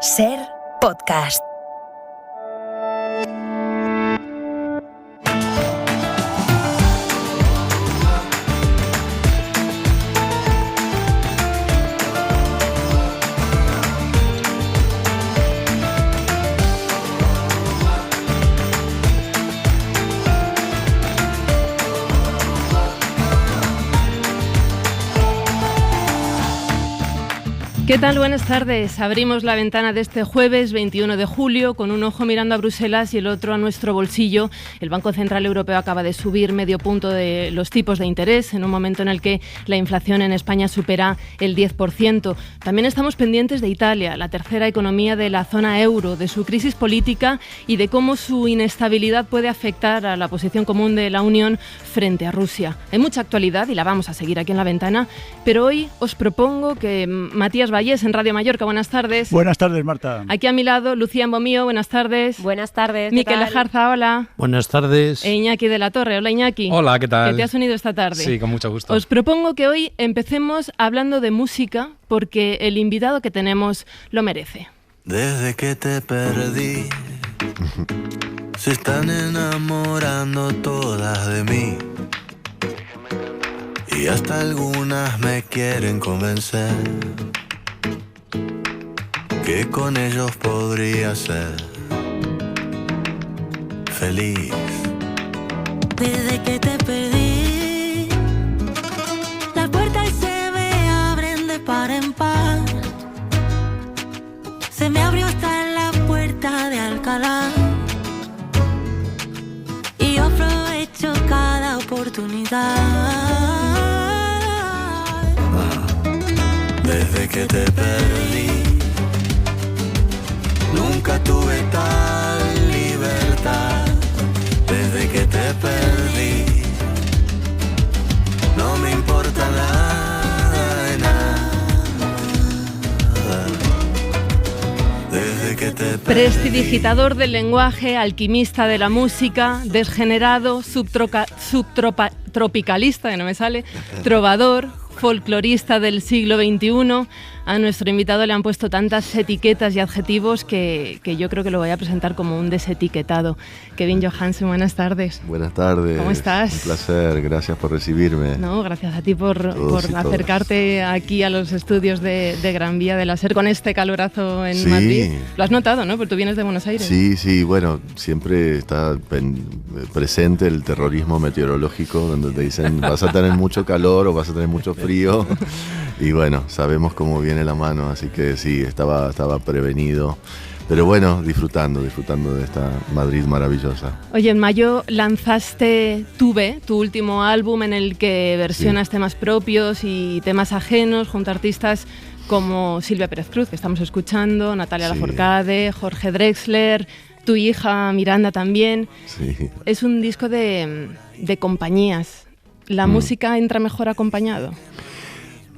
Ser Podcast. ¿Qué tal? Buenas tardes. Abrimos la ventana de este jueves 21 de julio con un ojo mirando a Bruselas y el otro a nuestro bolsillo. El Banco Central Europeo acaba de subir medio punto de los tipos de interés en un momento en el que la inflación en España supera el 10%. También estamos pendientes de Italia, la tercera economía de la zona euro, de su crisis política y de cómo su inestabilidad puede afectar a la posición común de la Unión frente a Rusia. Hay mucha actualidad y la vamos a seguir aquí en la ventana, pero hoy os propongo que Matías Vallés en Radio Mallorca, buenas tardes. Buenas tardes, Marta. Aquí a mi lado, Lucía Embomío, buenas tardes. Buenas tardes. Miquel Lejarza, hola. Buenas tardes. E Iñaki de la Torre, hola Iñaki. Hola, ¿qué tal? ¿Qué te has unido esta tarde? Sí, con mucho gusto. Os propongo que hoy empecemos hablando de música porque el invitado que tenemos lo merece. Desde que te perdí, se están enamorando todas de mí. Y hasta algunas me quieren convencer que con ellos podría ser feliz. Desde que te perdí, las puertas se me abren de par en par. Se me abrió hasta la puerta de Alcalá y yo aprovecho cada oportunidad. Desde que te perdí, nunca tuve tal libertad. Desde que te perdí, no me importa nada de nada. Desde que te perdí. Prestidigitador del lenguaje, alquimista de la música, desgenerado, subtropicalista, que no me sale, trovador, folclorista del siglo XXI. A nuestro invitado le han puesto tantas etiquetas y adjetivos que yo creo que lo voy a presentar como un desetiquetado. Kevin Johansen, buenas tardes. Buenas tardes. ¿Cómo estás? Un placer, gracias por recibirme. No, gracias a ti por acercarte aquí a los estudios de Gran Vía de la SER con este calorazo en Madrid. Lo has notado, ¿no? Porque tú vienes de Buenos Aires. Sí, bueno, siempre está presente el terrorismo meteorológico, donde te dicen vas a tener mucho calor o vas a tener mucho frío. Y bueno, sabemos cómo viene la mano, así que sí, estaba prevenido. Pero bueno, disfrutando de esta Madrid maravillosa. Oye, en mayo lanzaste Tuve, tu último álbum en el que versionas temas propios y temas ajenos junto a artistas como Silvia Pérez Cruz, que estamos escuchando, Natalia Lafourcade, Jorge Drexler, tu hija Miranda también. Sí. Es un disco de compañías. ¿La música entra mejor acompañado?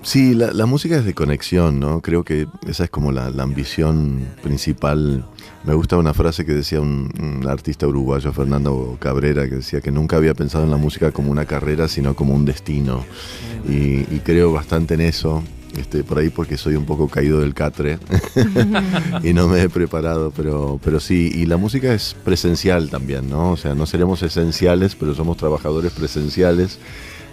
Sí, la música es de conexión, ¿no? Creo que esa es como la ambición principal. Me gusta una frase que decía un artista uruguayo, Fernando Cabrera, que decía que nunca había pensado en la música como una carrera, sino como un destino. Y creo bastante en eso, por ahí porque soy un poco caído del catre y no me he preparado, pero sí. Y la música es presencial también, ¿no? O sea, no seremos esenciales, pero somos trabajadores presenciales,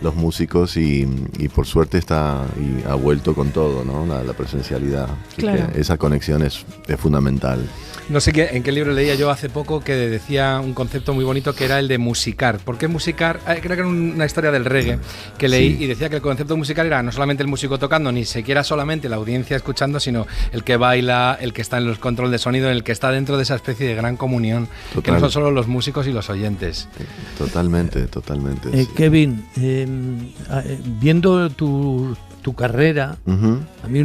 los músicos, y por suerte ha vuelto con todo, ¿no? La presencialidad. Así claro. Que esa conexión es fundamental. No sé en qué libro leía yo hace poco que decía un concepto muy bonito que era el de musicar. ¿Por qué musicar? Creo que era una historia del reggae que leí y decía que el concepto musical era no solamente el músico tocando, ni siquiera solamente la audiencia escuchando, sino el que baila, el que está en los controles de sonido, el que está dentro de esa especie de gran comunión. Total. Que no son solo los músicos y los oyentes. Totalmente. Sí. Kevin, viendo tu carrera, a mí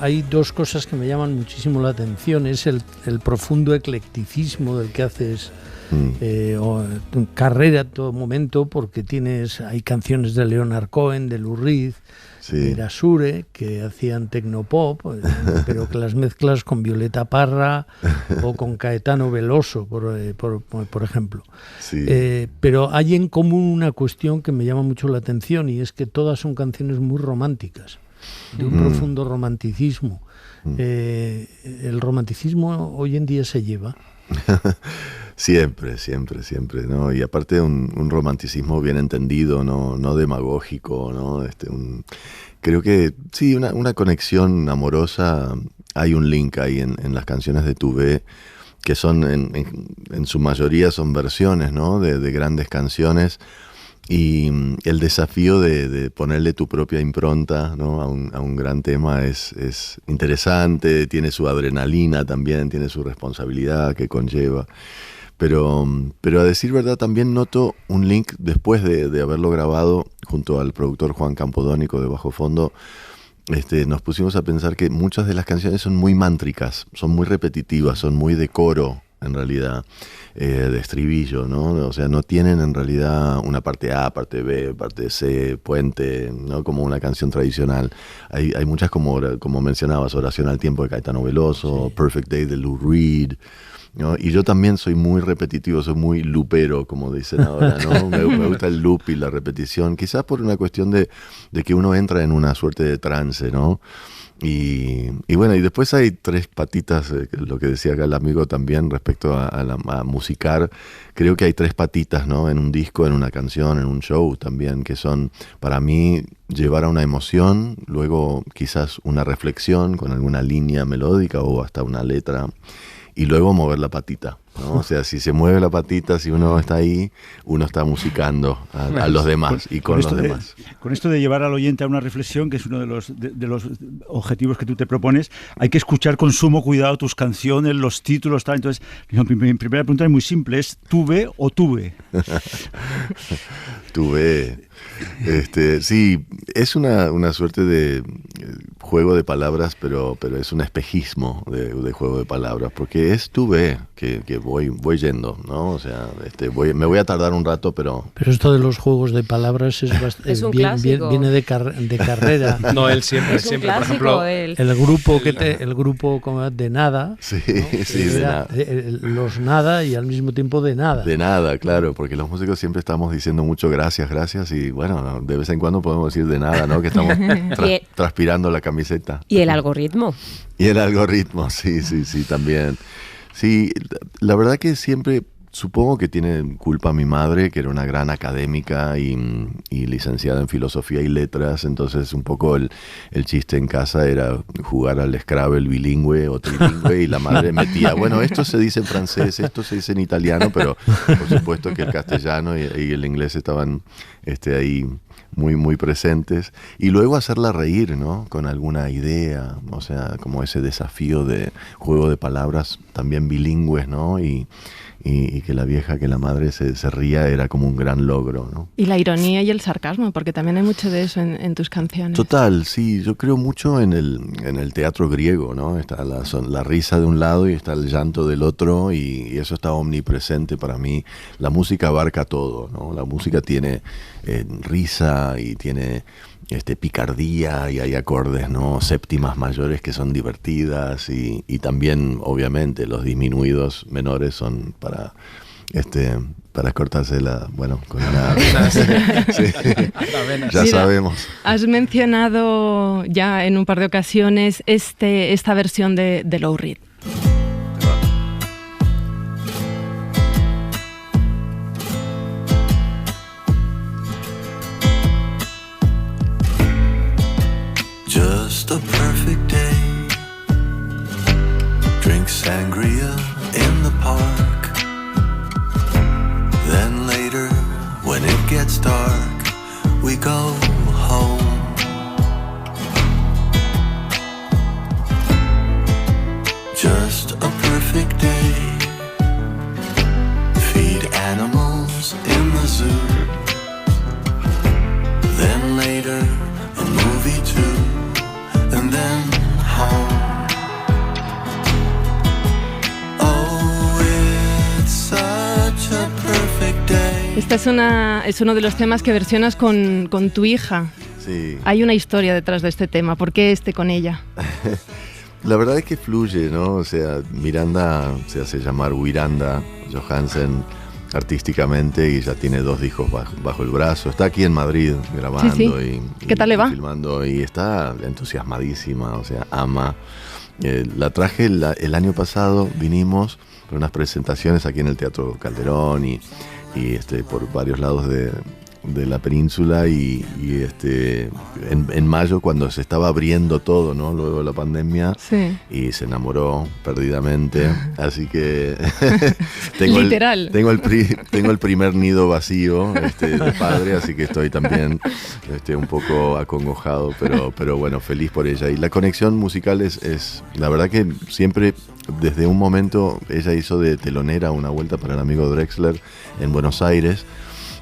hay dos cosas que me llaman muchísimo la atención. Es el profundo eclecticismo del que haces tu carrera a todo momento, porque hay canciones de Leonard Cohen, de Lou Reed, de Erasure, que hacían tecnopop, pero que las mezclas con Violeta Parra o con Caetano Veloso, por ejemplo. Sí. Pero hay en común una cuestión que me llama mucho la atención, y es que todas son canciones muy románticas. de un profundo romanticismo. ¿El romanticismo hoy en día se lleva? Siempre, ¿no? Y aparte un romanticismo bien entendido, no demagógico, ¿no? Creo que sí, una conexión amorosa. Hay un link ahí en las canciones de Tuve, que son en su mayoría son versiones, ¿no? de grandes canciones. Y el desafío de ponerle tu propia impronta, ¿no? a un gran tema es interesante, tiene su adrenalina también, tiene su responsabilidad que conlleva. Pero a decir verdad, también noto un link después de haberlo grabado junto al productor Juan Campodónico de Bajo Fondo. Nos pusimos a pensar que muchas de las canciones son muy mántricas, son muy repetitivas, son muy de coro en realidad, de estribillo, ¿no? O sea, no tienen en realidad una parte A, parte B, parte C, puente, ¿no? Como una canción tradicional. Hay muchas como mencionabas, Oración al Tiempo de Caetano Veloso, sí. Perfect Day de Lou Reed, ¿no? Y yo también soy muy repetitivo, soy muy loopero, como dicen ahora, ¿no? Me gusta el loop y la repetición, quizás por una cuestión de que uno entra en una suerte de trance, ¿no? Y bueno, y después hay tres patitas, lo que decía acá el amigo también respecto a musicar. Creo que hay tres patitas, ¿no? En un disco, en una canción, en un show también, que son para mí llevar a una emoción, luego quizás una reflexión con alguna línea melódica o hasta una letra, y luego mover la patita, ¿no? O sea, si se mueve la patita, si uno está ahí, uno está musicando a los demás y con los demás. Con esto de llevar al oyente a una reflexión, que es uno de los objetivos que tú te propones, hay que escuchar con sumo cuidado tus canciones, los títulos, tal. Entonces, mi primera pregunta es muy simple, ¿es Tuve o Tuve? Tuve. Sí, es una suerte de juego de palabras, pero es un espejismo de juego de palabras, porque es Tuve que voy yendo, ¿no? O sea, me voy a tardar un rato, pero esto de los juegos de palabras es un clásico. Viene de carrera. No, él siempre, es un clásico, por ejemplo, el grupo como de nada. Sí, ¿no? Sí, de nada. Los nada y al mismo tiempo de nada. De nada, claro, porque los músicos siempre estamos diciendo mucho gracias y bueno, de vez en cuando podemos decir de nada, ¿no? Que estamos transpirando la camiseta. Y el algoritmo. Y el algoritmo, sí, también. Sí, la verdad que siempre supongo que tiene culpa mi madre, que era una gran académica y licenciada en filosofía y letras, entonces un poco el chiste en casa era jugar al Scrabble bilingüe o trilingüe y la madre metía, bueno, esto se dice en francés, esto se dice en italiano, pero por supuesto que el castellano y el inglés estaban ahí muy, muy presentes. Y luego hacerla reír, ¿no? Con alguna idea, o sea, como ese desafío de juego de palabras también bilingües, ¿no? Y que la madre se ría era como un gran logro, ¿no? Y la ironía y el sarcasmo, porque también hay mucho de eso en tus canciones. Total, sí, yo creo mucho en el teatro griego, ¿no? Está la risa de un lado y está el llanto del otro, y eso está omnipresente para mí. La música abarca todo, ¿no? La música tiene risa y tiene picardía, y hay acordes, ¿no? Séptimas mayores que son divertidas, y también obviamente los disminuidos menores son para cortarse con una sí. Ya sabemos. Has mencionado ya en un par de ocasiones esta versión de Lou Reed. Just a perfect day. Drink sangria in the park. Then later, when it gets dark, we go home. Just a perfect day. Feed animals in the zoo. Then later, a movie too. And then home. Oh, it's such a perfect day. Esta es uno de los temas que versionas con tu hija. Sí. Hay una historia detrás de este tema. ¿Por qué con ella? La verdad es que fluye, ¿no? O sea, Miranda se hace llamar Wiranda Johansen, artísticamente y ya tiene 2 discos bajo el brazo. Está aquí en Madrid grabando sí. ¿Qué tal le va? Y filmando y está entusiasmadísima, o sea, ama. La traje el año pasado, vinimos por unas presentaciones aquí en el Teatro Calderón y por varios lados de la península y en mayo cuando se estaba abriendo todo, ¿no? Luego de la pandemia, y se enamoró perdidamente, así que literal. tengo el primer nido vacío de padre, así que estoy también un poco acongojado, pero bueno, feliz por ella. Y la conexión musical es la verdad que siempre, desde un momento, ella hizo de telonera una vuelta para el amigo Drexler en Buenos Aires.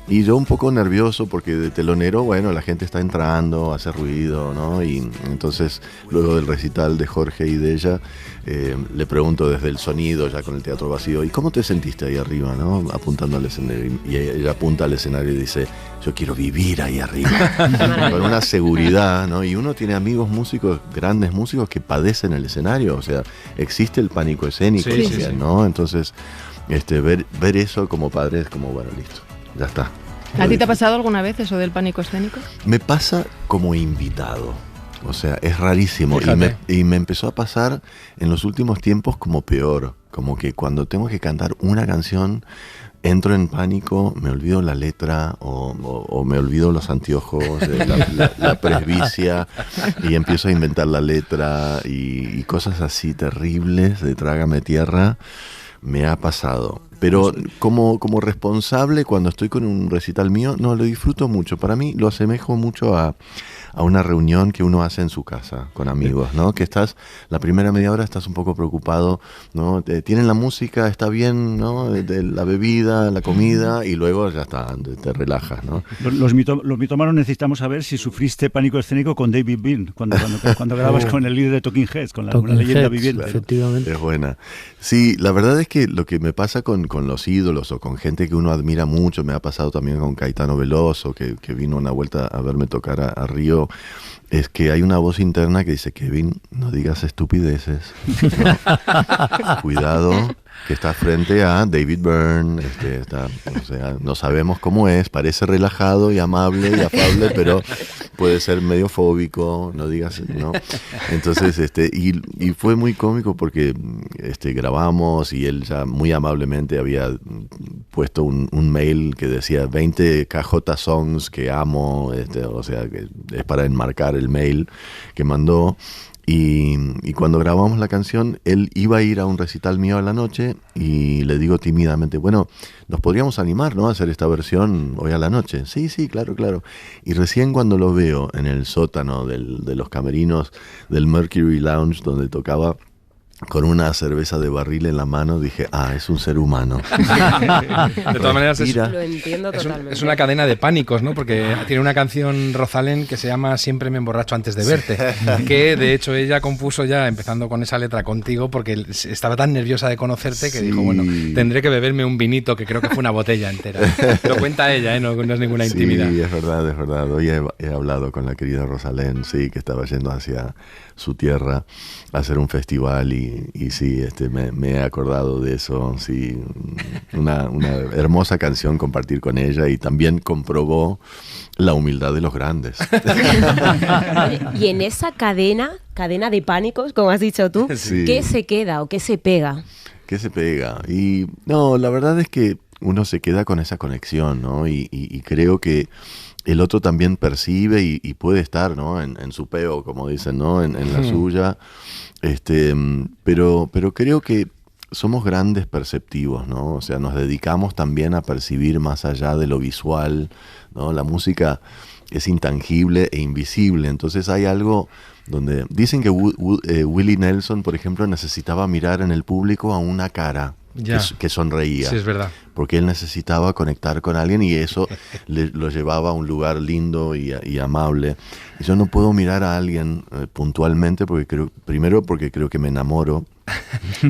Y yo un poco nervioso porque de telonero, bueno, la gente está entrando, hace ruido, ¿no? Y entonces, luego del recital de Jorge y de ella, le pregunto desde el sonido, ya con el teatro vacío, ¿y cómo te sentiste ahí arriba, no? Apuntando al escenario. Y ella apunta al escenario y dice, yo quiero vivir ahí arriba. Con una seguridad, ¿no? Y uno tiene amigos músicos, grandes músicos, que padecen el escenario. O sea, existe el pánico escénico, ¿no? Entonces, ver eso como padre es como, bueno, listo. Ya está. ¿A ti te ha pasado alguna vez eso del pánico escénico? Me pasa como invitado. O sea, es rarísimo. Y me empezó a pasar en los últimos tiempos como peor. Como que cuando tengo que cantar una canción, entro en pánico, me olvido la letra o me olvido los anteojos, la presbicia, y empiezo a inventar la letra y cosas así terribles de Trágame Tierra. Me ha pasado. Pero como responsable, cuando estoy con un recital mío, no, lo disfruto mucho. Para mí lo asemejo mucho a una reunión que uno hace en su casa con amigos, ¿no? Que la primera media hora estás un poco preocupado, ¿no? Tienen la música, está bien, ¿no? De la bebida, la comida, y luego ya está, te relajas, ¿no? Los mitomanos necesitamos saber si sufriste pánico escénico con David Byrne, cuando grabas con el líder de Talking Heads, con una leyenda viviente. Claro, efectivamente. Es buena. Sí, la verdad es que lo que me pasa con los ídolos o con gente que uno admira mucho, me ha pasado también con Caetano Veloso, que vino una vuelta a verme tocar a Río, es que hay una voz interna que dice, Kevin, no digas estupideces, ¿no? Cuidado, que está frente a David Byrne, o sea, no sabemos cómo es, parece relajado y amable y afable, pero puede ser medio fóbico, no digas, ¿no? Entonces, y fue muy cómico porque grabamos y él ya muy amablemente había puesto un mail que decía 20 KJ songs que amo, o sea, que es para enmarcar el mail que mandó. Y cuando grabamos la canción, él iba a ir a un recital mío a la noche y le digo tímidamente, bueno, nos podríamos animar, ¿no? A hacer esta versión hoy a la noche. Sí, claro. Y recién cuando lo veo en el sótano de los camerinos del Mercury Lounge donde tocaba, con una cerveza de barril en la mano, dije, es un ser humano. De todas maneras, lo entiendo totalmente. Es una cadena de pánicos, ¿no? Porque tiene una canción, Rosalén, que se llama Siempre me emborracho antes de verte, que de hecho ella compuso ya empezando con esa letra contigo, porque estaba tan nerviosa de conocerte que dijo, bueno, tendré que beberme un vinito, que creo que fue una botella entera. Lo cuenta ella, no es ninguna intimidad. Sí, es verdad. Hoy he hablado con la querida Rosalén, sí, que estaba yendo hacia su tierra a hacer un festival y sí, me he acordado de eso, sí, una hermosa canción compartir con ella y también comprobó la humildad de los grandes. Y en esa cadena de pánicos, como has dicho tú, sí. ¿Qué se queda o qué se pega? ¿Qué se pega? Y no, la verdad es que uno se queda con esa conexión, ¿no? Y creo que el otro también percibe y puede estar, ¿no? En su peo, como dicen, ¿no? En la suya. Pero creo que somos grandes perceptivos, ¿no? O sea, nos dedicamos también a percibir más allá de lo visual, ¿no? La música es intangible e invisible. Entonces hay algo donde dicen que Willie Nelson, por ejemplo, necesitaba mirar en el público a una cara que sonreía. Sí, es verdad. Porque él necesitaba conectar con alguien y eso lo llevaba a un lugar lindo y amable. Y yo no puedo mirar a alguien puntualmente porque creo que me enamoro,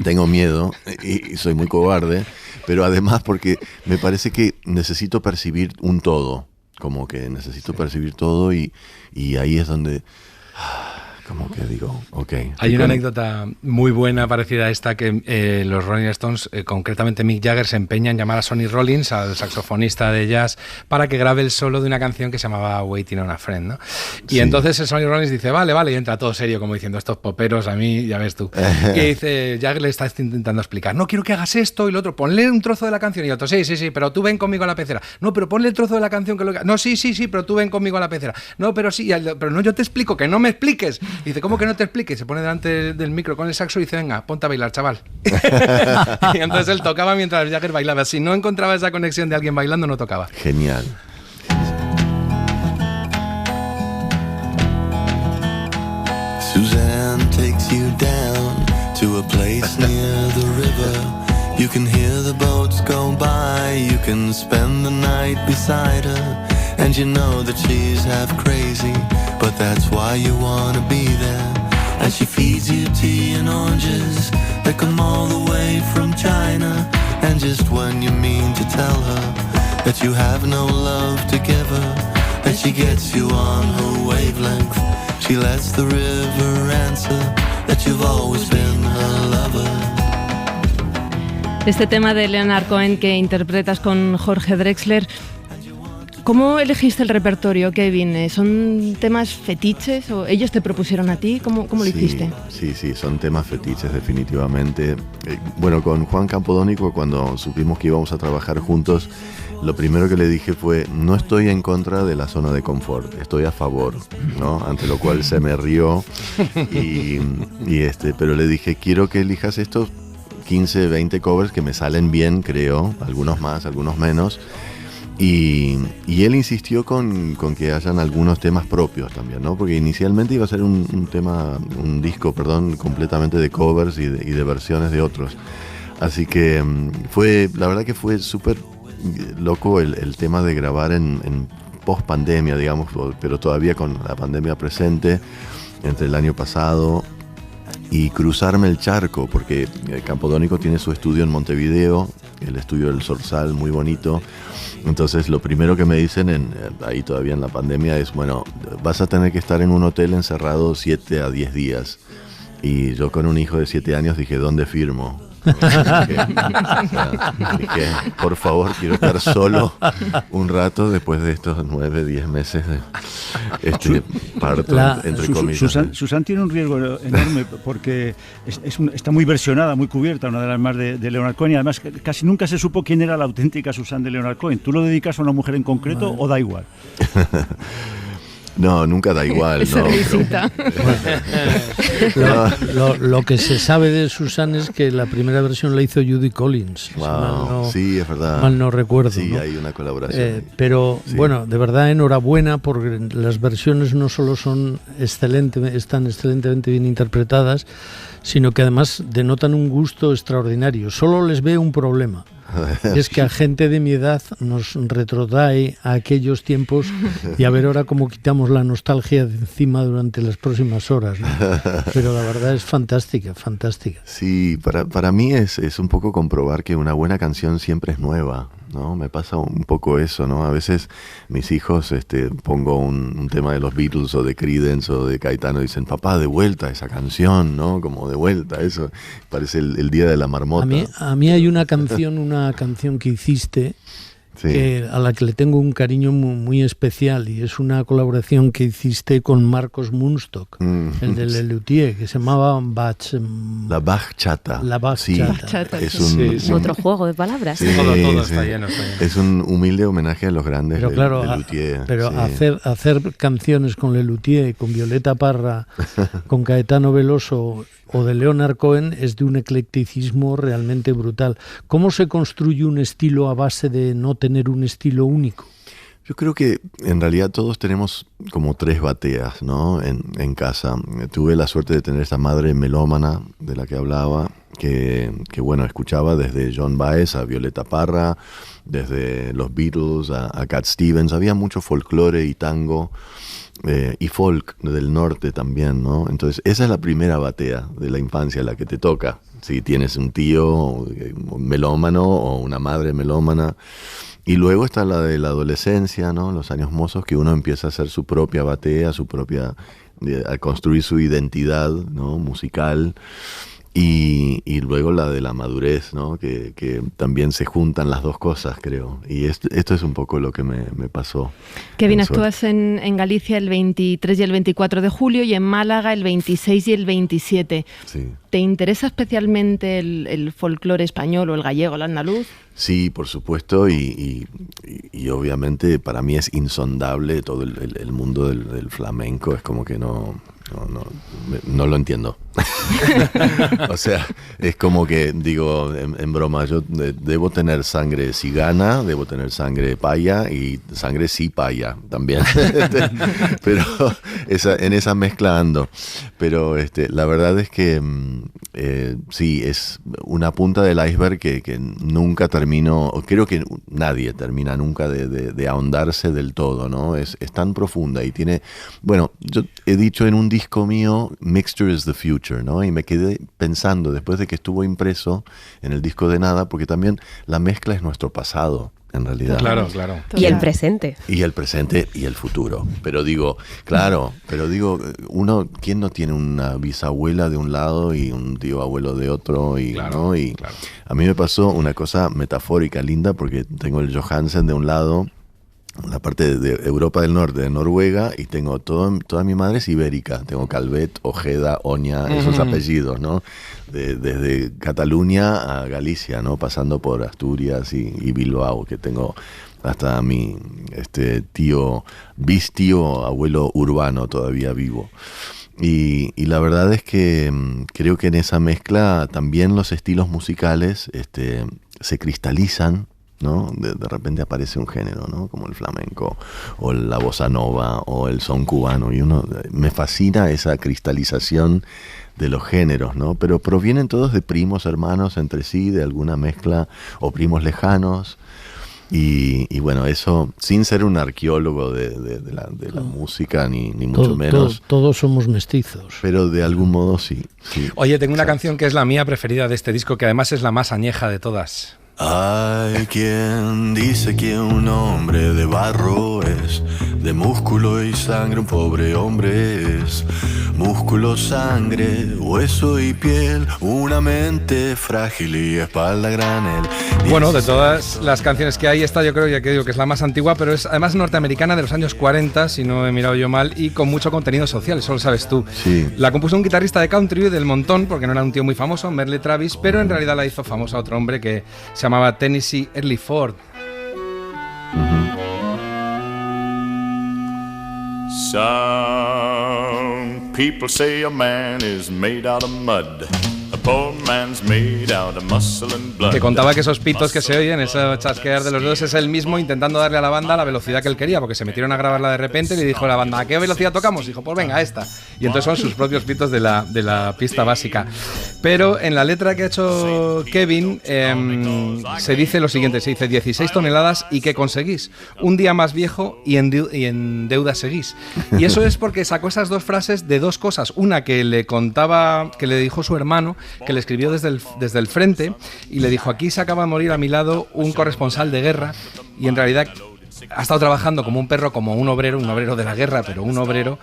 tengo miedo y soy muy cobarde, pero además porque me parece que necesito percibir un todo, como que necesito percibir todo y ahí es donde como que digo, ok. Hay una anécdota muy buena parecida a esta que los Rolling Stones, concretamente Mick Jagger, se empeña en llamar a Sonny Rollins, al saxofonista de jazz, para que grabe el solo de una canción que se llamaba Waiting on a Friend, ¿no? Y entonces el Sonny Rollins dice, vale, y entra todo serio como diciendo, estos poperos a mí, ya ves tú. Y dice, Jagger le está intentando explicar, no quiero que hagas esto y lo otro, ponle un trozo de la canción. Y otro, sí, pero tú ven conmigo a la pecera. No, pero ponle el trozo de la canción que lo... No, sí, pero tú ven conmigo a la pecera. No, pero sí, pero no, yo te explico, que no me expliques. Y dice, ¿cómo que no te expliques? Se pone delante del micro con el saxo y dice, venga, ponte a bailar, chaval. Y entonces él tocaba mientras Jagger bailaba. Si no encontraba esa conexión de alguien bailando, no tocaba. Genial. Suzanne takes you down to a place near the river. You can hear the boats go by, you can spend the night beside her. And you know that she's half crazy, but that's why you wanna be there. And she feeds you tea and oranges that come all the way from China. And just when you mean to tell her that you have no love to give her, that she gets you on her wavelength, she lets the river answer that you've always been her lover. Este tema de Leonard Cohen que interpretas con Jorge Drexler, ¿cómo elegiste el repertorio, Kevin? ¿Son temas fetiches o ellos te propusieron a ti? ¿Cómo lo hiciste? Sí, son temas fetiches definitivamente. Bueno, con Juan Campodónico, cuando supimos que íbamos a trabajar juntos, lo primero que le dije fue, no estoy en contra de la zona de confort, estoy a favor, ¿no? Ante lo cual se me rió pero le dije, quiero que elijas estos 15, 20 covers que me salen bien, creo, algunos más, algunos menos. Y él insistió con que hayan algunos temas propios también, ¿no? Porque inicialmente iba a ser un disco completamente de covers y de versiones de otros. Así que la verdad que fue súper loco el tema de grabar en post-pandemia, digamos, pero todavía con la pandemia presente, entre el año pasado, y cruzarme el charco, porque Campodónico tiene su estudio en Montevideo, el estudio del Zorzal, muy bonito. Entonces lo primero que me dicen ahí todavía en la pandemia es, bueno, vas a tener que estar en un hotel encerrado 7 a 10 días. Y yo con un hijo de 7 años dije, ¿dónde firmo? Dije, por favor, quiero estar solo un rato después de estos 9, 10 meses de parto, entre comillas. Susan tiene un riesgo enorme porque está muy versionada, muy cubierta, una de las más de Leonard Cohen, y además casi nunca se supo quién era la auténtica Susan de Leonard Cohen. ¿Tú lo dedicas a una mujer en concreto o da igual? No, nunca da igual. Lo que se sabe de Susan es que la primera versión la hizo Judy Collins. Wow, sí, es verdad. Mal no recuerdo. Sí, ¿no? Hay una colaboración. Pero sí. Bueno, de verdad enhorabuena, porque las versiones no solo están excelentemente bien interpretadas, sino que además denotan un gusto extraordinario. Solo les veo un problema. Es que a gente de mi edad nos retrotrae a aquellos tiempos y a ver ahora cómo quitamos la nostalgia de encima durante las próximas horas, ¿no? Pero la verdad es fantástica. Sí, para mí es un poco comprobar que una buena canción siempre es nueva, ¿no? Me pasa un poco eso, ¿no? A veces mis hijos, pongo un tema de los Beatles o de Creedence o de Caetano y dicen, papá, de vuelta esa canción, ¿no? Como de vuelta, eso parece el día de la marmota. A mí hay una canción que hiciste, sí, a la que le tengo un cariño muy especial, y es una colaboración que hiciste con Marcos Munstock, el de Lelutier, que se llamaba La Bachata. La Bachata. Es otro juego de palabras. Sí, todo sí. Está lleno. Es un humilde homenaje a los grandes pero claro, Lelutier. Pero sí. hacer canciones con Lelutier, con Violeta Parra, con Caetano Veloso o de Leonard Cohen es de un eclecticismo realmente brutal. ¿Cómo se construye un estilo a base de no tener un estilo único? Yo creo que en realidad todos tenemos como 3 bateas, ¿no? En casa. Tuve la suerte de tener esta madre melómana de la que hablaba, que bueno, escuchaba desde John Baez a Violeta Parra, desde los Beatles a Cat Stevens. Había mucho folclore y tango. Y folk del norte también, ¿no? Entonces esa es la primera batea de la infancia, la que te toca. Si tienes un tío melómano o una madre melómana. Y luego está la de la adolescencia, ¿no? Los años mozos, que uno empieza a hacer su propia batea, su propia a construir su identidad, ¿no? Musical. Y luego la de la madurez, ¿no? Que también se juntan las dos cosas, creo. Y esto es un poco lo que me pasó. Kevin, actúas en Galicia el 23 y el 24 de julio y en Málaga el 26 y el 27. Sí. ¿Te interesa especialmente el folclore español o el gallego, el andaluz? Sí, por supuesto, y obviamente para mí es insondable todo el mundo del flamenco. Es como que no lo entiendo. O sea, es como que digo en broma, yo debo tener sangre cigana, debo tener sangre paya y sangre sí paya también. Pero en esa mezcla ando. Pero la verdad es que sí, es una punta del iceberg que nunca termino, creo que nadie termina nunca de ahondarse del todo, ¿no? Es tan profunda y tiene, bueno, yo he dicho en un disco mío, Mixture is the Future, ¿no? Y me quedé pensando, después de que estuvo impreso en el disco de Nada, porque también la mezcla es nuestro pasado, en realidad. Claro. Y el presente. Y el presente y el futuro. Pero digo, uno, ¿quién no tiene una bisabuela de un lado y un tío abuelo de otro? Y, claro, ¿no? Y claro. A mí me pasó una cosa metafórica linda, porque tengo el Johansen de un lado, la parte de Europa del Norte, de Noruega, y tengo toda mi madre es ibérica. Tengo Calvet, Ojeda, Oña, esos apellidos, ¿no? Desde Cataluña a Galicia, ¿no? Pasando por Asturias y Bilbao, que tengo hasta mi bistío, abuelo urbano todavía vivo. Y la verdad es que creo que en esa mezcla también los estilos musicales se cristalizan, ¿no? De repente aparece un género, ¿no? Como el flamenco o la bossa nova o el son cubano, y me fascina esa cristalización de los géneros, ¿no? Pero provienen todos de primos hermanos entre sí, de alguna mezcla, o primos lejanos. Y bueno, eso sin ser un arqueólogo de la música, ni mucho menos. Todos somos mestizos. Pero de algún modo sí. Oye, tengo una canción que es la mía preferida de este disco, que además es la más añeja de todas. Hay quien dice que un hombre de barro es de músculo y sangre, un pobre hombre es músculo, sangre, hueso y piel, una mente frágil y espalda granel. Bueno, de todas las canciones que hay, esta yo creo que es la más antigua, pero es además norteamericana, de los años 40, si no he mirado yo mal, y con mucho contenido social, eso lo sabes tú. Sí. La compuso un guitarrista de country del montón, porque no era un tío muy famoso, Merle Travis, pero en realidad la hizo famosa otro hombre que se llamaba Tennessee Ernie Ford. Some people say a man is made out of mud. A poor man's made out of muscle and blood. Que contaba que esos pitos que se oyen, ese chasquear de los dedos, es él mismo intentando darle a la banda la velocidad que él quería, porque se metieron a grabarla de repente y le dijo a la banda, ¿a qué velocidad tocamos? Y dijo, pues venga, esta. Y entonces son sus propios pitos de la pista básica. Pero en la letra que ha hecho Kevin se dice lo siguiente, se dice 16 toneladas y ¿qué conseguís? Un día más viejo y en deuda seguís. Y eso es porque sacó esas dos frases de dos cosas. Una que le contaba, que le dijo su hermano, que le escribió desde el frente, y le dijo, aquí se acaba de morir a mi lado un corresponsal de guerra, y en realidad ha estado trabajando como un perro, como un obrero de la guerra, pero un obrero,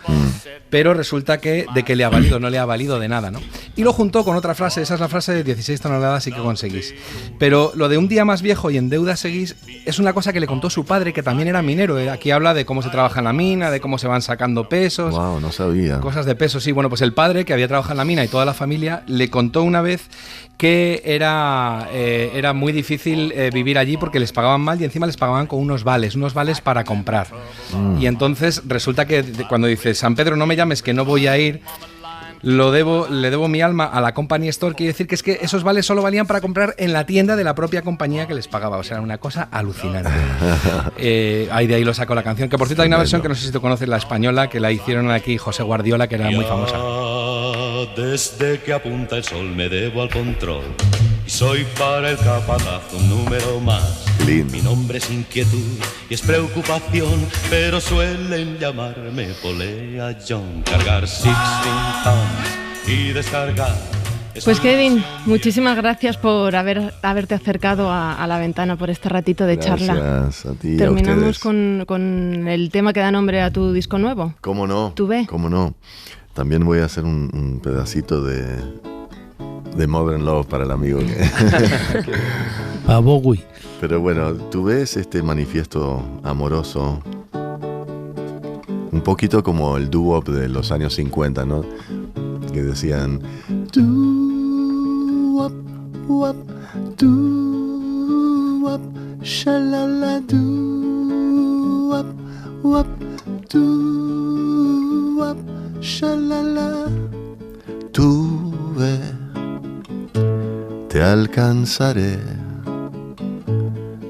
pero resulta que de que le ha valido, no le ha valido de nada, ¿no? Y lo juntó con otra frase, esa es la frase de 16 toneladas y que conseguís. Pero lo de un día más viejo y en deuda seguís es una cosa que le contó su padre, que también era minero. Aquí habla de cómo se trabaja en la mina, de cómo se van sacando pesos. Wow, no sabía. Cosas de pesos, sí. Bueno, pues el padre, que había trabajado en la mina, y toda la familia, le contó una vez que era muy difícil vivir allí porque les pagaban mal y encima les pagaban con unos vales para comprar. Y entonces resulta que cuando dice, San Pedro, no me llames que no voy a ir, le debo mi alma a la Company Store, quiere decir que es que esos vales solo valían para comprar en la tienda de la propia compañía que les pagaba, o sea, una cosa alucinante. Ahí de ahí lo sacó la canción, que por cierto hay una versión que no sé si tú conoces, la española, que la hicieron aquí José Guardiola, que era muy famosa. Desde que apunta el sol me debo al control y soy para el capataz un número más. Mi nombre es inquietud y es preocupación, pero suelen llamarme Polea John. Cargar 16 tons y descargar Pues Kevin, muchísimas gracias por haberte acercado a La Ventana, por este ratito de charla. Gracias a ti. Terminamos con el tema que da nombre a tu disco nuevo. ¿Cómo no? Tú ve. ¿Cómo no? También voy a hacer un pedacito de Modern Love para el amigo. A Bowie. Pero bueno, tú ves este manifiesto amoroso, un poquito como el doo-wop de los años 50, ¿no? Que decían doo-wop, wop, doo-wop, shalala, doo-wop, wop, doo-wop, shalala. Tuve, te alcanzaré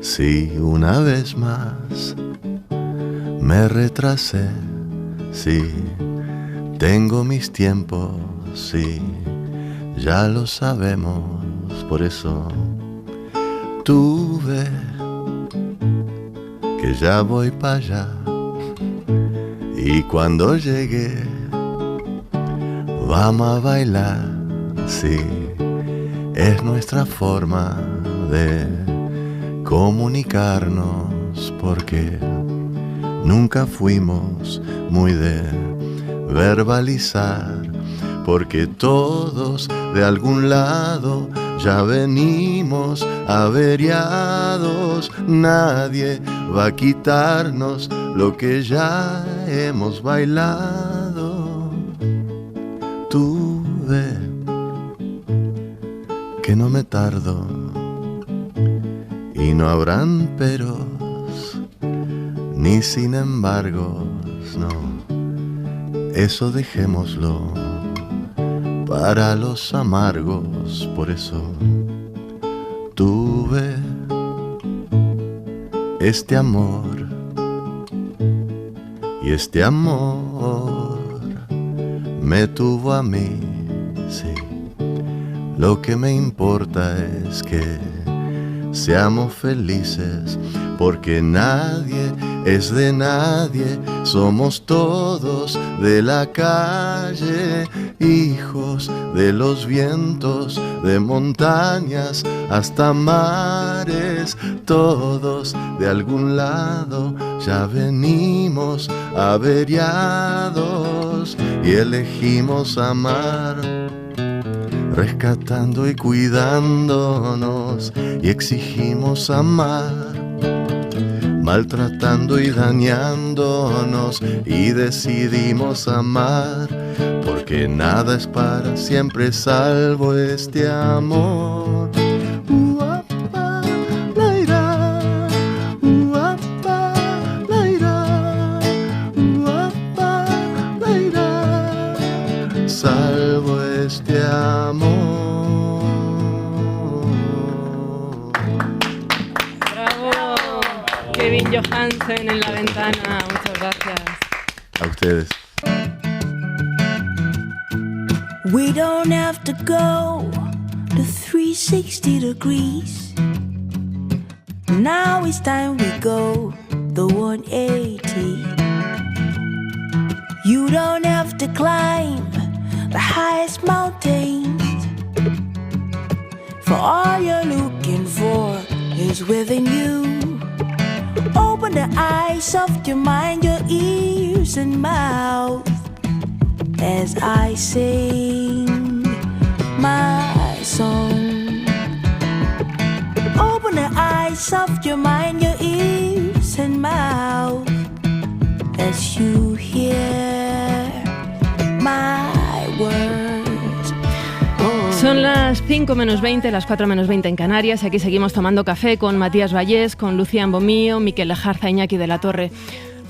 si una vez más me retrasé, si tengo mis tiempos, sí, ya lo sabemos, por eso tuve que ya voy para allá. Y cuando llegue, vamos a bailar, sí, es nuestra forma de comunicarnos, porque nunca fuimos muy de verbalizar, porque todos de algún lado ya venimos averiados. Nadie va a quitarnos lo que ya hemos bailado. Tú ve que no me tardo y no habrán peros ni sin embargo, no. Eso dejémoslo para los amargos, por eso tuve este amor y este amor me tuvo a mí, sí. Lo que me importa es que seamos felices, porque nadie es de nadie, somos todos de la calle, hijos de los vientos, de montañas hasta mares, todos de algún lado ya venimos averiados y elegimos amar, rescatando y cuidándonos, y exigimos amar, maltratando y dañándonos, y decidimos amar, porque nada es para siempre salvo este amor. Uapa, laira, uapa, laira, uapa, laira, salvo este amor. Kevin Johansen en La Ventana, muchas gracias. A ustedes. We don't have to go to 360 degrees. Now it's time we go the 180. You don't have to climb the highest mountains, for all you're looking for is within you. Open the eyes of your mind, your ears and mouth, as I sing my song. Open the eyes of your mind, your ears and mouth, as you hear my words. Son las 5 menos 20, las 4 menos 20 en Canarias, y aquí seguimos tomando café con Matías Vallés, con Lucía Ambomío, Miquel Lejarza, Iñaki de la Torre.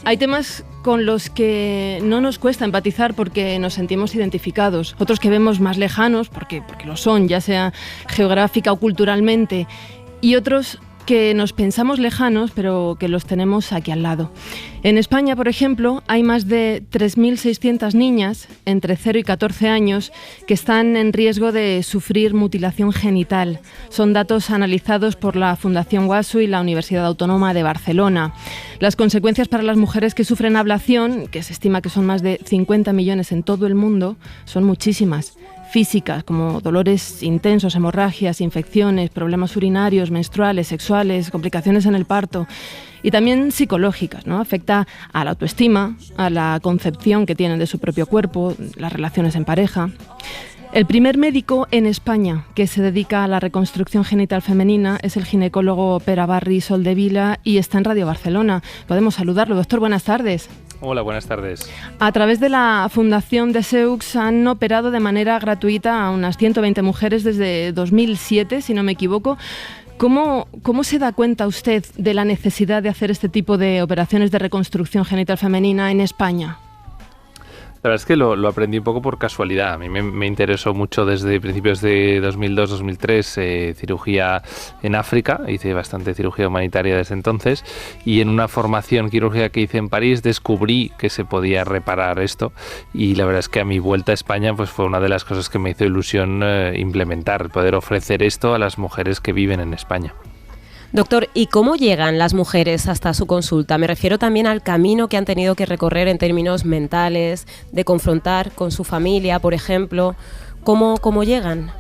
Hay temas con los que no nos cuesta empatizar porque nos sentimos identificados, otros que vemos más lejanos porque lo son, ya sea geográfica o culturalmente, y otros que nos pensamos lejanos, pero que los tenemos aquí al lado. En España, por ejemplo, hay más de 3.600 niñas entre 0 y 14 años que están en riesgo de sufrir mutilación genital. Son datos analizados por la Fundación WASU y la Universidad Autónoma de Barcelona. Las consecuencias para las mujeres que sufren ablación, que se estima que son más de 50 millones en todo el mundo, son muchísimas. físicas como dolores intensos, hemorragias, infecciones, problemas urinarios, menstruales, sexuales, complicaciones en el parto, y también psicológicas, ¿no? Afecta a la autoestima, a la concepción que tienen de su propio cuerpo, las relaciones en pareja. El primer médico en España que se dedica a la reconstrucción genital femenina es el ginecólogo Pere Barri Soldevila y está en Radio Barcelona. Podemos saludarlo. Doctor, buenas tardes. Hola, buenas tardes. A través de la Fundación de Seux han operado de manera gratuita a unas 120 mujeres desde 2007, si no me equivoco. ¿Cómo se da cuenta usted de la necesidad de hacer este tipo de operaciones de reconstrucción genital femenina en España? La verdad es que lo aprendí un poco por casualidad. A mí me interesó mucho desde principios de 2002-2003 cirugía en África. Hice bastante cirugía humanitaria desde entonces y en una formación quirúrgica que hice en París descubrí que se podía reparar esto y la verdad es que a mi vuelta a España pues fue una de las cosas que me hizo ilusión implementar, poder ofrecer esto a las mujeres que viven en España. Doctor, ¿y cómo llegan las mujeres hasta su consulta? Me refiero también al camino que han tenido que recorrer en términos mentales, de confrontar con su familia, por ejemplo. ¿Cómo llegan?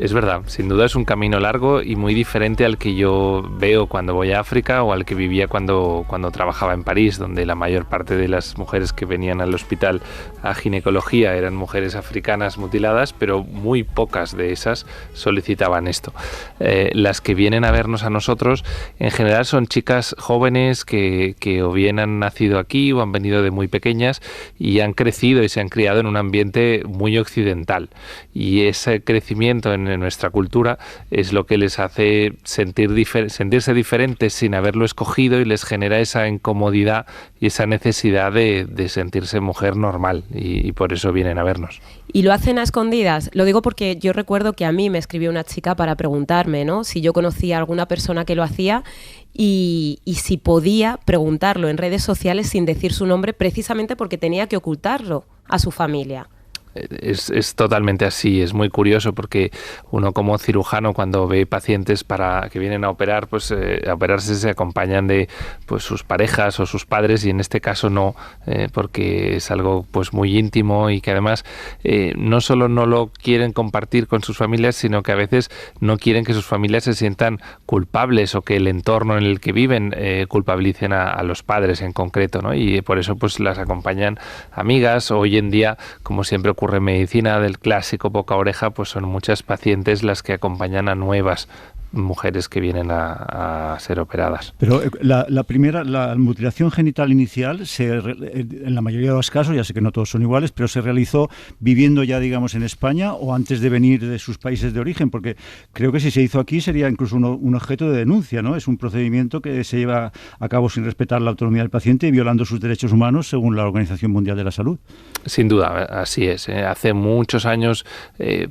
Es verdad, sin duda es un camino largo y muy diferente al que yo veo cuando voy a África o al que vivía cuando trabajaba en París, donde la mayor parte de las mujeres que venían al hospital a ginecología eran mujeres africanas mutiladas, pero muy pocas de esas solicitaban esto. Las que vienen a vernos a nosotros en general son chicas jóvenes que o bien han nacido aquí o han venido de muy pequeñas y han crecido y se han criado en un ambiente muy occidental y ese crecimiento en nuestra cultura es lo que les hace sentirse diferentes sin haberlo escogido y les genera esa incomodidad y esa necesidad de sentirse mujer normal y por eso vienen a vernos. ¿Y lo hacen a escondidas? Lo digo porque yo recuerdo que a mí me escribió una chica para preguntarme, ¿no?, si yo conocía a alguna persona que lo hacía y si podía preguntarlo en redes sociales sin decir su nombre precisamente porque tenía que ocultarlo a su familia. Es totalmente así, es muy curioso porque uno como cirujano cuando ve pacientes que vienen a operar, pues a operarse se acompañan de pues sus parejas o sus padres y en este caso no, porque es algo pues muy íntimo y que además no solo no lo quieren compartir con sus familias, sino que a veces no quieren que sus familias se sientan culpables o que el entorno en el que viven culpabilicen a los padres en concreto, ¿no? Y por eso pues las acompañan amigas. Hoy en día, como siempre ocurre en medicina del clásico boca a oreja, pues son muchas pacientes las que acompañan a nuevas mujeres que vienen a ser operadas. Pero la mutilación genital inicial, en la mayoría de los casos, ya sé que no todos son iguales, pero se realizó viviendo ya, digamos, en España o antes de venir de sus países de origen, porque creo que si se hizo aquí sería incluso un objeto de denuncia, ¿no? Es un procedimiento que se lleva a cabo sin respetar la autonomía del paciente y violando sus derechos humanos según la Organización Mundial de la Salud. Sin duda, así es. Hace muchos años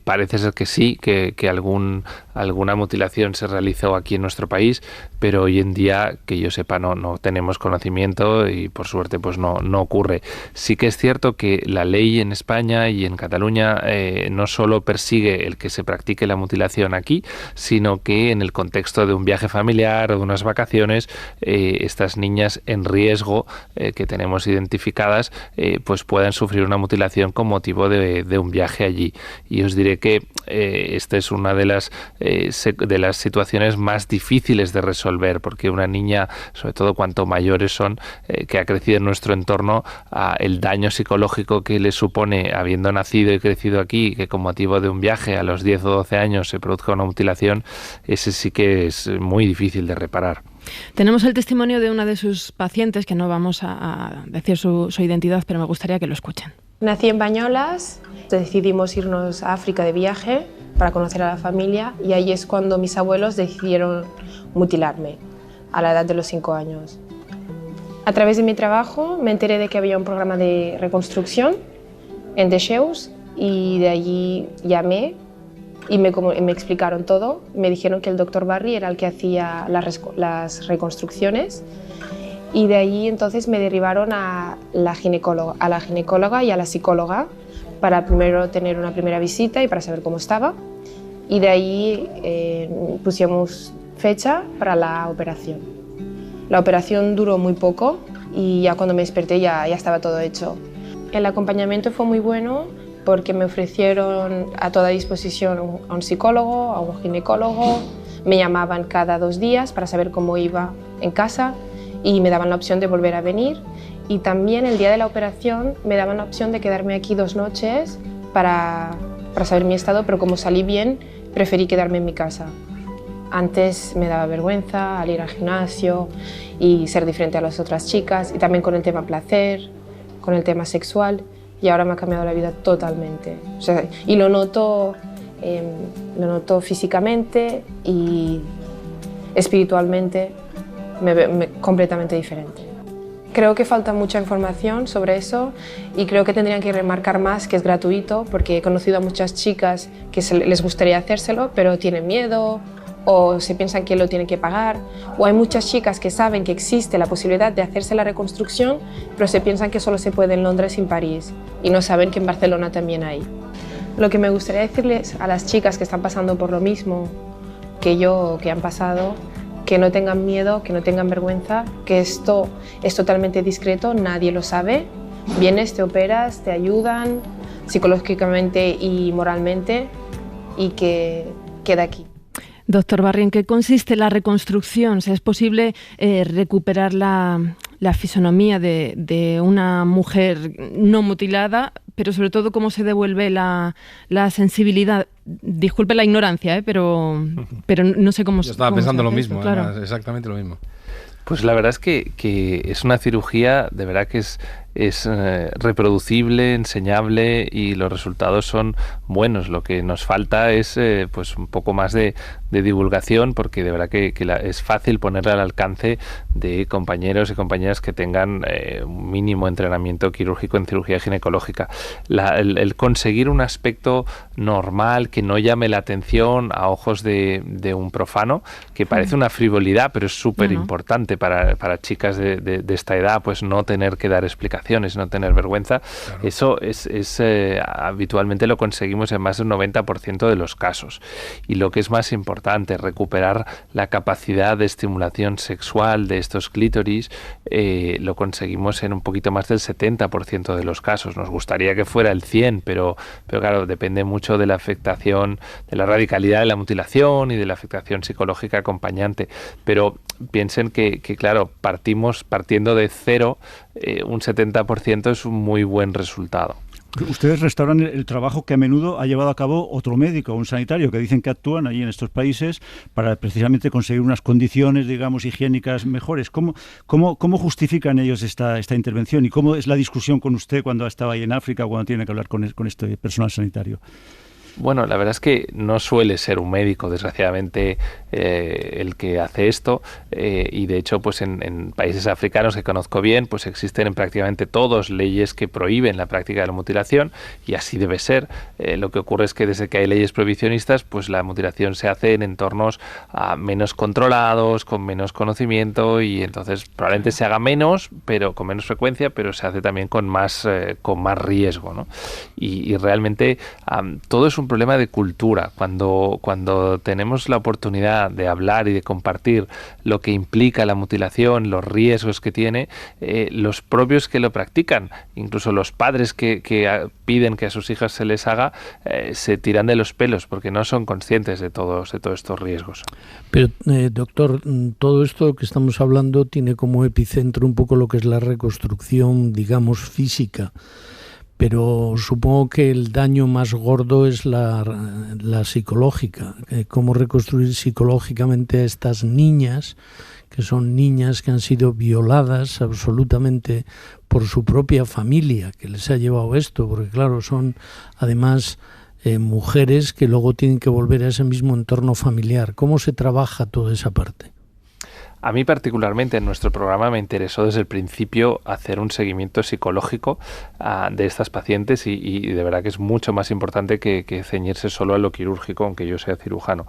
parece ser que sí, que alguna mutilación se realizó aquí en nuestro país, pero hoy en día, que yo sepa, no tenemos conocimiento y por suerte pues no ocurre. Sí que es cierto que la ley en España y en Cataluña no solo persigue el que se practique la mutilación aquí, sino que en el contexto de un viaje familiar o de unas vacaciones, estas niñas en riesgo que tenemos identificadas pues puedan sufrir una mutilación con motivo de un viaje allí. Y os diré que esta es una de las situaciones más difíciles de resolver, porque una niña, sobre todo cuanto mayores son, que ha crecido en nuestro entorno, el daño psicológico que le supone habiendo nacido y crecido aquí, que con motivo de un viaje a los 10 o 12 años se produzca una mutilación, ese sí que es muy difícil de reparar. Tenemos el testimonio de una de sus pacientes, que no vamos a decir su identidad, pero me gustaría que lo escuchen. Nací en Bañolas, decidimos irnos a África de viaje para conocer a la familia y ahí es cuando mis abuelos decidieron mutilarme a la edad de los 5 años. A través de mi trabajo me enteré de que había un programa de reconstrucción en Seux y de allí llamé y me explicaron todo. Me dijeron que el doctor Barri era el que hacía las reconstrucciones y de allí entonces me derivaron a la ginecóloga y a la psicóloga para primero tener una primera visita y para saber cómo estaba y de ahí pusimos fecha para la operación. La operación duró muy poco y ya cuando me desperté ya estaba todo hecho. El acompañamiento fue muy bueno porque me ofrecieron a toda disposición a un psicólogo, a un ginecólogo, me llamaban cada 2 días para saber cómo iba en casa y me daban la opción de volver a venir, y también el día de la operación me daban la opción de quedarme aquí 2 noches para saber mi estado, pero como salí bien preferí quedarme en mi casa. Antes me daba vergüenza al ir al gimnasio y ser diferente a las otras chicas, y también con el tema placer, con el tema sexual, y ahora me ha cambiado la vida totalmente. O sea, y lo noto físicamente y espiritualmente, completamente diferente. Creo que falta mucha información sobre eso y creo que tendrían que remarcar más que es gratuito, porque he conocido a muchas chicas que les gustaría hacérselo, pero tienen miedo o se piensan que lo tienen que pagar, o hay muchas chicas que saben que existe la posibilidad de hacerse la reconstrucción, pero se piensan que solo se puede en Londres y en París, y no saben que en Barcelona también hay. Lo que me gustaría decirles a las chicas que están pasando por lo mismo que yo, que han pasado, que no tengan miedo, que no tengan vergüenza, que esto es totalmente discreto, nadie lo sabe. Vienes, te operas, te ayudan psicológicamente y moralmente, y que queda aquí. Doctor Barry, ¿en qué consiste la reconstrucción? ¿Es posible recuperar la fisonomía de una mujer no mutilada, pero sobre todo cómo se devuelve la sensibilidad? Disculpe la ignorancia, pero no sé cómo. Yo estaba pensando lo mismo, claro. Además, exactamente lo mismo. Pues la verdad es que es una cirugía, de verdad que es reproducible, enseñable, y los resultados son buenos. Lo que nos falta es pues un poco más de divulgación, porque de verdad que es fácil ponerla al alcance de compañeros y compañeras que tengan un mínimo entrenamiento quirúrgico en cirugía ginecológica. El conseguir un aspecto normal que no llame la atención a ojos de un profano, que parece una frivolidad, pero es súper importante para chicas de esta edad, pues no tener que dar explicaciones, no tener vergüenza. Claro. Eso es habitualmente lo conseguimos en más del 90% de los casos. Y lo que es más importante, recuperar la capacidad de estimulación sexual de estos clítoris, lo conseguimos en un poquito más del 70% de los casos. Nos gustaría que fuera el 100%, pero claro, depende mucho de la afectación, de la radicalidad de la mutilación y de la afectación psicológica acompañante. Pero piensen que claro, partiendo de cero, un 70% es un muy buen resultado. Ustedes restauran el trabajo que a menudo ha llevado a cabo otro médico, un sanitario, que dicen que actúan allí en estos países para precisamente conseguir unas condiciones, digamos, higiénicas mejores. ¿Cómo justifican ellos esta intervención, y cómo es la discusión con usted cuando estaba ahí en África, cuando tiene que hablar con este personal sanitario? Bueno, la verdad es que no suele ser un médico, desgraciadamente, el que hace esto, y de hecho, pues en países africanos que conozco bien, pues existen en prácticamente todos leyes que prohíben la práctica de la mutilación, y así debe ser. Lo que ocurre es que desde que hay leyes prohibicionistas, pues la mutilación se hace en entornos menos controlados, con menos conocimiento, y entonces probablemente se haga menos, pero con menos frecuencia, pero se hace también con más riesgo, ¿no? Y realmente todo es un problema de cultura. Cuando tenemos la oportunidad de hablar y de compartir lo que implica la mutilación, los riesgos que tiene, los propios que lo practican, incluso los padres que piden que a sus hijas se les haga, se tiran de los pelos porque no son conscientes de todos estos riesgos. Pero, doctor, todo esto que estamos hablando tiene como epicentro un poco lo que es la reconstrucción, digamos, física. Pero supongo que el daño más gordo es la psicológica. Cómo reconstruir psicológicamente a estas niñas, que son niñas que han sido violadas absolutamente por su propia familia, que les ha llevado esto, porque claro, son además mujeres que luego tienen que volver a ese mismo entorno familiar. ¿Cómo se trabaja toda esa parte? A mí particularmente en nuestro programa me interesó desde el principio hacer un seguimiento psicológico de estas pacientes, y de verdad que es mucho más importante que ceñirse solo a lo quirúrgico, aunque yo sea cirujano.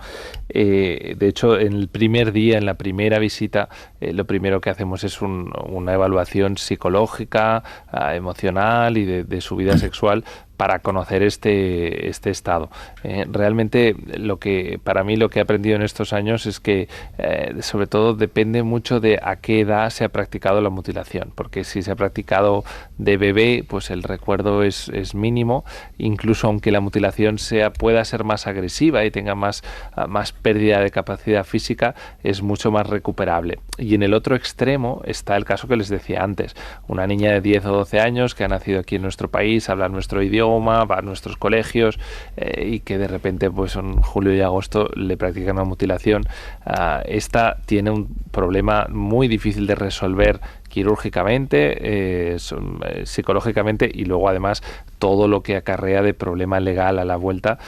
De hecho, en el primer día, en la primera visita, lo primero que hacemos es una evaluación psicológica, emocional y de su vida sexual, para conocer este estado. Realmente para mí lo que he aprendido en estos años es que sobre todo depende mucho de a qué edad se ha practicado la mutilación, porque si se ha practicado de bebé, pues el recuerdo es mínimo, incluso aunque la mutilación pueda ser más agresiva y tenga más pérdida de capacidad física, es mucho más recuperable. Y en el otro extremo está el caso que les decía antes, una niña de 10 o 12 años que ha nacido aquí en nuestro país, habla nuestro idioma, va a nuestros colegios y que de repente pues en julio y agosto le practican una mutilación. Esta tiene un problema muy difícil de resolver quirúrgicamente, psicológicamente, y luego además todo lo que acarrea de problema legal a la vuelta,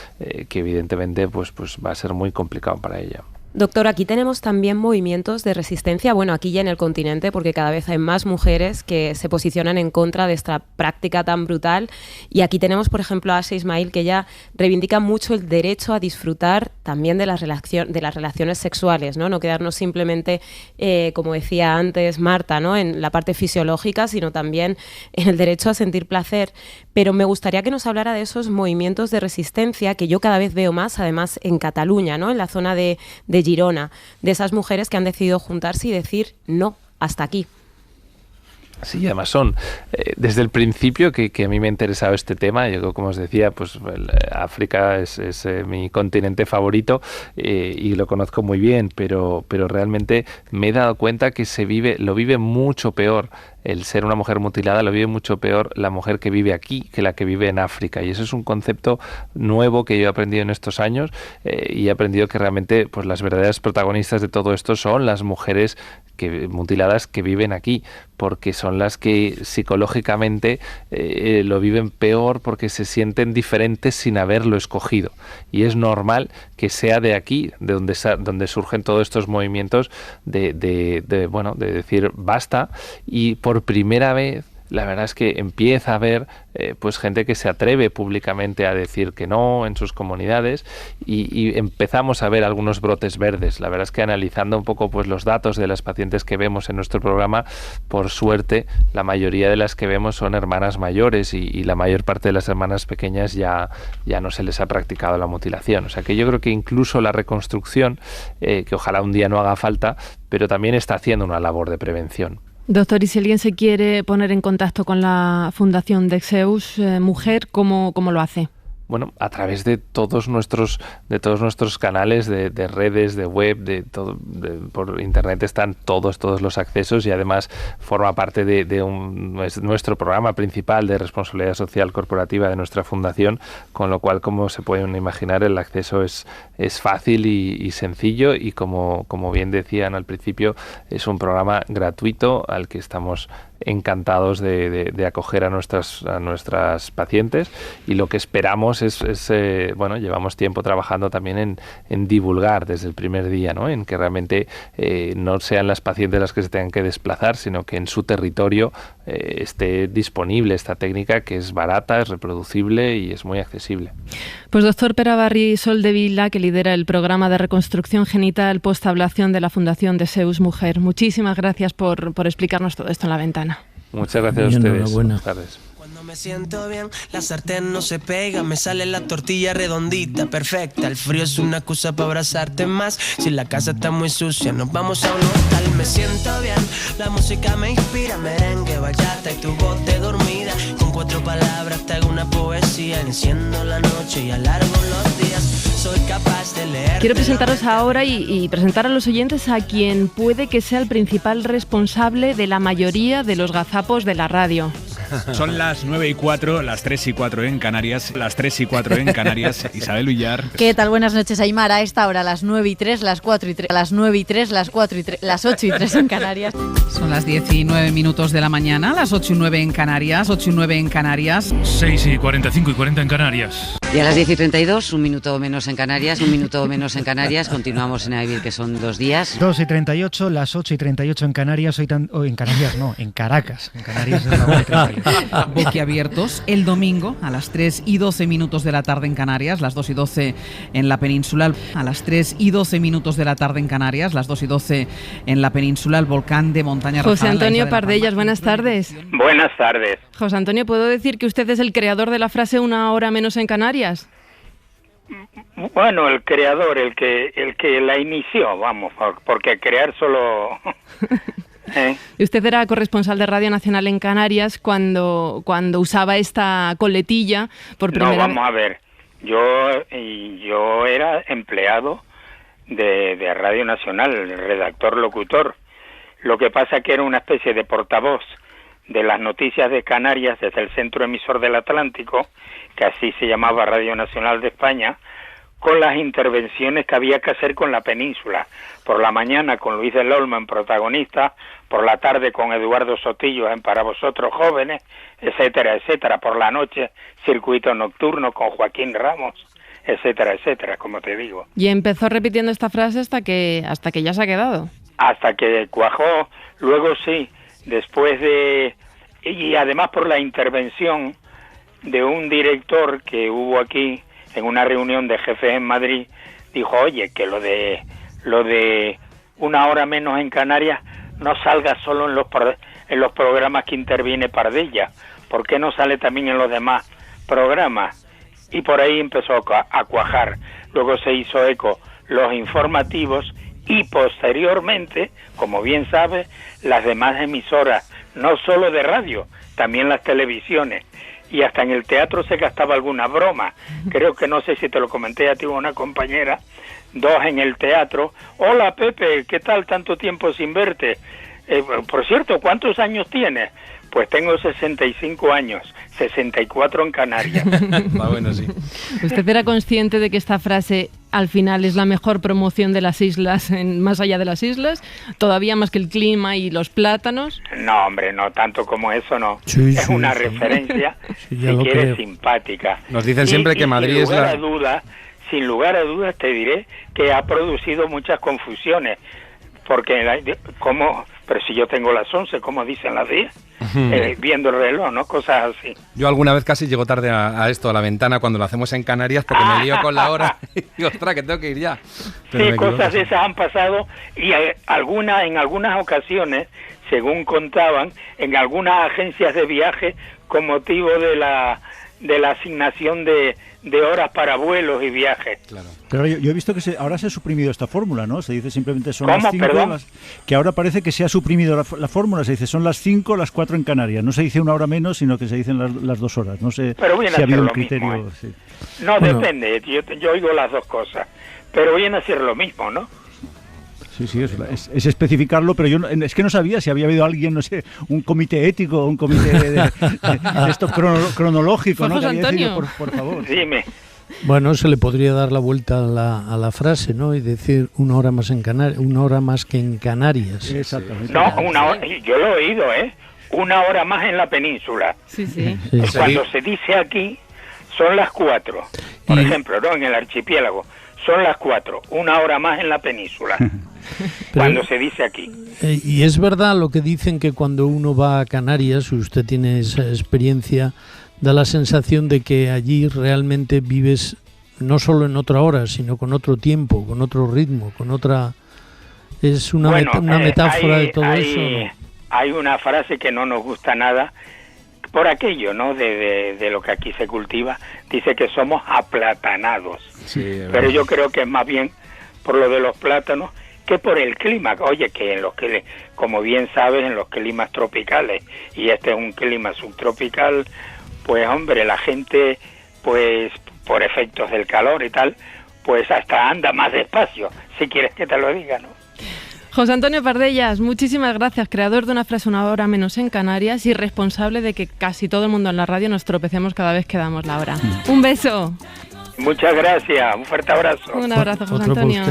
que evidentemente pues va a ser muy complicado para ella. Doctor, aquí tenemos también movimientos de resistencia, bueno, aquí ya en el continente, porque cada vez hay más mujeres que se posicionan en contra de esta práctica tan brutal. Y aquí tenemos, por ejemplo, a Asia Ismail, que ya reivindica mucho el derecho a disfrutar también de las relaciones sexuales, ¿no? No quedarnos simplemente, como decía antes Marta, ¿no? En la parte fisiológica, sino también en el derecho a sentir placer. Pero me gustaría que nos hablara de esos movimientos de resistencia que yo cada vez veo más, además en Cataluña, ¿no? En la zona de Girona, de esas mujeres que han decidido juntarse y decir no, hasta aquí. Sí, además son desde el principio que a mí me ha interesado este tema. Yo, como os decía, pues África es mi continente favorito y lo conozco muy bien, pero realmente me he dado cuenta que lo vive mucho peor. El ser una mujer mutilada lo vive mucho peor la mujer que vive aquí que la que vive en África, y eso es un concepto nuevo que yo he aprendido en estos años, y he aprendido que realmente pues las verdaderas protagonistas de todo esto son las mujeres mutiladas que viven aquí, porque son las que psicológicamente lo viven peor porque se sienten diferentes sin haberlo escogido, y es normal que sea de aquí de donde surgen todos estos movimientos de decir basta. Y por primera vez la verdad es que empieza a haber pues gente que se atreve públicamente a decir que no en sus comunidades, y empezamos a ver algunos brotes verdes. La verdad es que analizando un poco pues los datos de las pacientes que vemos en nuestro programa, por suerte la mayoría de las que vemos son hermanas mayores, y la mayor parte de las hermanas pequeñas ya no se les ha practicado la mutilación. O sea que yo creo que incluso la reconstrucción, que ojalá un día no haga falta, pero también está haciendo una labor de prevención. Doctor, y si alguien se quiere poner en contacto con la Fundación de Zeus Mujer, ¿cómo lo hace? Bueno, a través de todos nuestros canales de redes, de web, por internet están todos los accesos, y además forma parte de nuestro programa principal de responsabilidad social corporativa de nuestra fundación, con lo cual, como se pueden imaginar, el acceso es fácil y sencillo, y como bien decían al principio, es un programa gratuito al que estamos encantados de acoger a nuestras pacientes, y lo que esperamos es llevamos tiempo trabajando también en divulgar desde el primer día, ¿no? En que realmente no sean las pacientes las que se tengan que desplazar, sino que en su territorio esté disponible esta técnica, que es barata, es reproducible y es muy accesible. Pues doctor Pere Barri Soldevila, que lidera el programa de reconstrucción genital postablación de la Fundación de Zeus Mujer, muchísimas gracias por explicarnos todo esto en La Ventana. Muchas gracias a ustedes. Buenas tardes. Cuando me siento bien, la sartén no se pega, me sale la tortilla redondita, perfecta. El frío es una excusa para abrazarte más. Si la casa está muy sucia, nos vamos a un hotel. Me siento bien, la música me inspira, merengue, bachata y tu voz de dormida. Con 4 palabras te hago una poesía, enciendo la noche y alargo los días. Soy capaz de leer. Quiero presentaros ahora y presentar a los oyentes a quien puede que sea el principal responsable de la mayoría de los gazapos de la radio. Son las 9:04, las 3:04 en Canarias, las 3:04 en Canarias. Isabel Villar. ¿Qué tal? Buenas noches, Aymar. A esta hora, las 9:03, las 4:03, las 9:03, las 4:03, las 8:03 en Canarias. Son las 19 minutos de la mañana, las 8:09 en Canarias, 8:09 en Canarias. 6:45 y 40 en Canarias. Y a las 10:32, un minuto menos en Canarias, un minuto menos en Canarias. Continuamos en Avivir, que son 2 días. 2:38, las 8:38 en Canarias. En Canarias no, en Caracas. En Canarias es la 1:38. boquiabiertos. El domingo a las 3:12 de la tarde en Canarias, las 2:12 en la península. A las 3:12 de la tarde en Canarias, las 2:12 en la península, el volcán de Montaña Rajal. José Antonio Pardellas, buenas tardes. Buenas tardes. José Antonio, ¿puedo decir que usted es el creador de la frase una hora menos en Canarias? Bueno, el creador, el que la inició, vamos, porque crear solo... Usted era corresponsal de Radio Nacional en Canarias cuando usaba esta coletilla por primera vez. No, vamos a ver, yo era empleado de Radio Nacional, redactor locutor. Lo que pasa que era una especie de portavoz de las noticias de Canarias desde el centro emisor del Atlántico, que así se llamaba Radio Nacional de España, con las intervenciones que había que hacer con la península. Por la mañana con Luis del Olmo en protagonista, por la tarde con Eduardo Sotillo en Para Vosotros Jóvenes, etcétera, etcétera. Por la noche, circuito nocturno con Joaquín Ramos, etcétera, etcétera, como te digo. Y empezó repitiendo esta frase hasta que ya se ha quedado. Hasta que cuajó, luego sí, después de... Y además por la intervención de un director que hubo aquí en una reunión de jefes en Madrid, dijo, oye, que lo de una hora menos en Canarias no salga solo en los programas que interviene Pardella, ¿por qué no sale también en los demás programas? Y por ahí empezó a cuajar. Luego se hizo eco los informativos y posteriormente, como bien sabes, las demás emisoras, no solo de radio, también las televisiones. Y hasta en el teatro se gastaba alguna broma. Creo que no sé si te lo comenté a ti o a una compañera, 2 en el teatro. Hola Pepe, ¿qué tal? Tanto tiempo sin verte. Por cierto, ¿cuántos años tienes? Pues tengo 65 años, 64 en Canarias. Bueno, sí. ¿Usted era consciente de que esta frase al final es la mejor promoción de las islas, más allá de las islas? ¿Todavía más que el clima y los plátanos? No, hombre, no tanto como eso, no. Sí, es una referencia, sí, si quieres, simpática. Nos dicen siempre que Madrid es la... Sin lugar a dudas te diré que ha producido muchas confusiones. Porque, pero si yo tengo las 11, ¿cómo dicen las 10? Viendo el reloj, ¿no? Cosas así. Yo alguna vez casi llego tarde a esto, a la ventana, cuando lo hacemos en Canarias, porque me lío con la hora y digo, ostras, que tengo que ir ya. Pero sí, cosas de esas han pasado y en algunas ocasiones, según contaban, en algunas agencias de viaje, con motivo de la asignación de horas para vuelos y viajes. Claro. Pero yo he visto que ahora se ha suprimido esta fórmula, ¿no? Se dice simplemente son ¿Cómo? Las 5, que ahora parece que se ha suprimido la fórmula, se dice son las 5, las 4 en Canarias. No se dice una hora menos, sino que se dicen las 2 horas. No sé si ha habido un criterio. Mismo, ¿eh? Sí. No, bueno, depende, yo oigo las dos cosas, pero viene a ser lo mismo, ¿no? Sí, es especificarlo, pero yo es que no sabía si había habido alguien, no sé, un comité ético, un comité de esto cronológico, ¿no? José Antonio. Decidido, por favor. Dime. Bueno, se le podría dar la vuelta a la frase, ¿no? Y decir una hora más que en Canarias. Exactamente. No, una hora, yo lo he oído, ¿eh? Una hora más en la península. Sí, sí. Cuando se dice aquí, son las 4. Por ejemplo, ¿no? En el archipiélago, son las 4. Una hora más en la península. Cuando se dice aquí. Y es verdad lo que dicen, que cuando uno va a Canarias, usted tiene esa experiencia, da la sensación de que allí realmente vives no solo en otra hora, sino con otro tiempo, con otro ritmo, con otra... Es una metáfora de todo eso, ¿no? Hay una frase que no nos gusta nada, por aquello, ¿no? De lo que aquí se cultiva, dice que somos aplatanados. Sí, pero yo creo que es más bien por lo de los plátanos que por el clima. Oye, que como bien sabes, en los climas tropicales, y este es un clima subtropical, pues hombre, la gente, pues por efectos del calor y tal, pues hasta anda más despacio, si quieres que te lo diga, ¿no? José Antonio Pardellas, muchísimas gracias, creador de una frase una hora menos en Canarias y responsable de que casi todo el mundo en la radio nos tropecemos cada vez que damos la hora. Un beso. Muchas gracias, un fuerte abrazo. Un abrazo, José Antonio.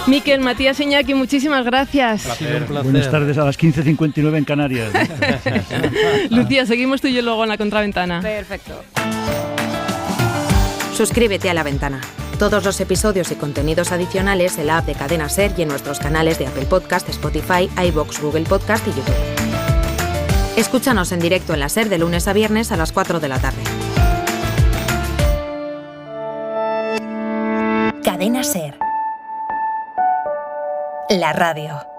Miquel, Matías Iñaki, muchísimas gracias. Placer. Buenas tardes, a las 15:59 en Canarias. Lucía, seguimos tú y yo luego en la contraventana. Perfecto. Suscríbete a La Ventana. Todos los episodios y contenidos adicionales en la app de Cadena SER y en nuestros canales de Apple Podcast, Spotify, iVoox, Google Podcast y YouTube. Escúchanos en directo en la SER de lunes a viernes a las 4 de la tarde. Cadena SER. La radio.